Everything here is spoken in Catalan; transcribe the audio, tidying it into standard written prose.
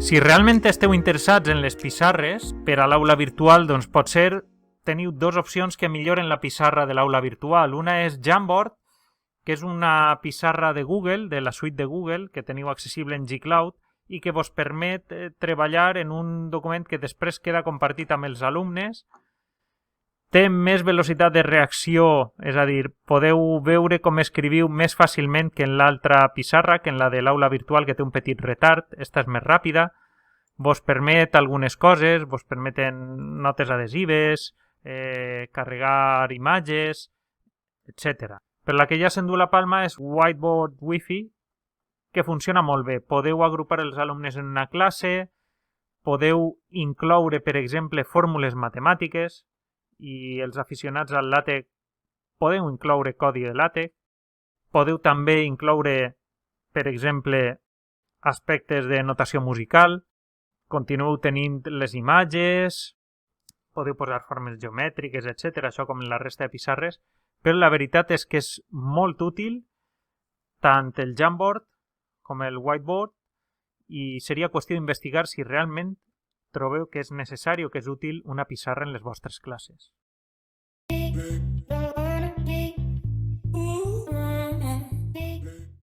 Si realment esteu interessats en les pissarres per a l'aula virtual, doncs potser teniu dues opcions que milloren la pissarra de l'aula virtual. Una és Jamboard, que és una pissarra de Google, de la suite de Google, que teniu accessible en G-Cloud i que vos permet treballar en un document que després queda compartit amb els alumnes. Té més velocitat de reacció, és a dir, podeu veure com escriviu més fàcilment que en l'altra pissarra, que en la de l'aula virtual, que té un petit retard. Esta és més ràpida. Vos permet algunes coses, vos permeten notes adhesives, carregar imatges, etc. Per la que ja s'endú la palma és Whiteboard Wi-Fi, que funciona molt bé. Podeu agrupar els alumnes en una classe, podeu incloure, per exemple, fórmules matemàtiques, i els aficionats al LaTeX podeu incloure codi de LaTeX. Podeu també incloure, per exemple, aspectes de notació musical. Continueu tenint les imatges, podeu posar formes geomètriques, etc. Això com en la resta de pissarres. Però la veritat és que és molt útil tant el Jamboard com el Whiteboard i seria qüestió d'investigar si realment trobeu que és necessari o que és útil una pissarra en les vostres classes.